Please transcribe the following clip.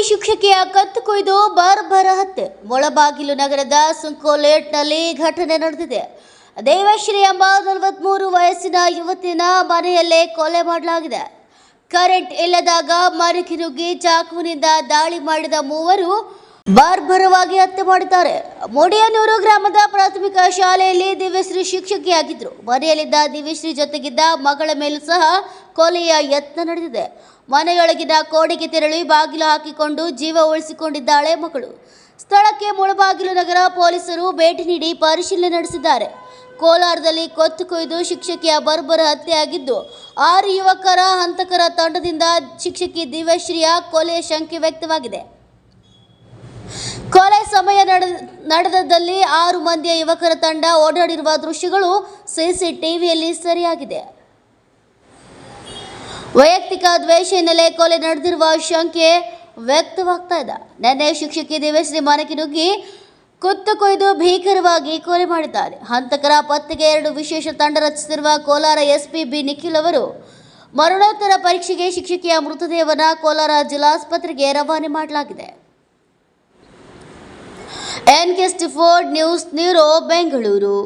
ಶಿಕ್ಷಕಿಯ ಕತ್ತು ಕೊಯ್ದು ಬರ್ಬರ ಹತ್ಯೆ. ಮೊಳಬಾಗಿಲು ನಗರದ ಸುಂಕೋಲೇಟ್ನಲ್ಲಿ ಘಟನೆ ನಡೆದಿದೆ. ದೇವಶ್ರೀ ಎಂಬ 43 ವಯಸ್ಸಿನ ಯುವತಿನ ಮನೆಯಲ್ಲೇ ಕೊಲೆ ಮಾಡಲಾಗಿದೆ. ಕರೆಂಟ್ ಇಲ್ಲದಾಗ ಮನೆಗೆ ನುಗ್ಗಿ ಚಾಕುವಿನಿಂದ ದಾಳಿ ಮಾಡಿದ ಮೂವರು ಬರ್ಬರವಾಗಿ ಹತ್ಯೆ ಮಾಡಿದ್ದಾರೆ. ಮುಡಿಯನೂರು ಗ್ರಾಮದ ಪ್ರಾಥಮಿಕ ಶಾಲೆಯಲ್ಲಿ ದಿವ್ಯಶ್ರೀ ಶಿಕ್ಷಕಿಯಾಗಿದ್ದರು. ಮನೆಯಲ್ಲಿದ್ದ ದಿವ್ಯಶ್ರೀ ಜೊತೆಗಿದ್ದ ಮಗಳ ಮೇಲೂ ಸಹ ಕೊಲೆಯ ಯತ್ನ ನಡೆದಿದೆ. ಮನೆಯೊಳಗಿನ ಕೋಣೆಗೆ ತೆರಳಿ ಬಾಗಿಲು ಹಾಕಿಕೊಂಡು ಜೀವ ಉಳಿಸಿಕೊಂಡಿದ್ದಾಳೆ ಮಗಳು. ಸ್ಥಳಕ್ಕೆ ಮುಳಬಾಗಿಲು ನಗರ ಪೊಲೀಸರು ಭೇಟಿ ನೀಡಿ ಪರಿಶೀಲನೆ ನಡೆಸಿದ್ದಾರೆ. ಕೋಲಾರದಲ್ಲಿ ಕತ್ತು ಕೊಯ್ದು ಶಿಕ್ಷಕಿಯ ಬರ್ಬರ ಹತ್ಯೆಯಾಗಿದ್ದು, 6 ಯುವಕರ ಹಂತಕರ ತಂಡದಿಂದ ಶಿಕ್ಷಕಿ ದಿವ್ಯಶ್ರೀಯ ಕೊಲೆ ಶಂಕೆ ವ್ಯಕ್ತವಾಗಿದೆ. ಕೊಲೆ ಸಮಯ ನಡೆದಲ್ಲಿ 6 ಮಂದಿಯ ಯುವಕರ ತಂಡ ಓಡಾಡಿರುವ ದೃಶ್ಯಗಳು ಸಿಸಿಟಿವಿಯಲ್ಲಿ ಸೆರೆಯಾಗಿದೆ. ವೈಯಕ್ತಿಕ ದ್ವೇಷ ಹಿನ್ನೆಲೆ ಕೊಲೆ ನಡೆದಿರುವ ಶಂಕೆ ವ್ಯಕ್ತವಾಗ್ತಾ ಇದೆ. ನಿನ್ನೆ ಶಿಕ್ಷಕಿ ದಿವ್ಯಶ್ರೀ ಮನೆಗೆ ನುಗ್ಗಿ ಕತ್ತು ಕೊಯ್ದು ಭೀಕರವಾಗಿ ಕೊಲೆ ಮಾಡಿದ್ದಾರೆ. ಹಂತಕರ ಪತ್ತೆಗೆ 2 ವಿಶೇಷ ತಂಡ ರಚಿಸಿರುವ ಕೋಲಾರ ಎಸ್ಪಿ ಬಿ ನಿಖಿಲ್ ಅವರು ಮರಣೋತ್ತರ ಪರೀಕ್ಷೆಗೆ ಶಿಕ್ಷಕಿಯ ಮೃತದೇಹವನ್ನು ಕೋಲಾರ ಜಿಲ್ಲಾಸ್ಪತ್ರೆಗೆ ರವಾನೆ ಮಾಡಲಾಗಿದೆ. NK Stifford news bureau, Bengaluru.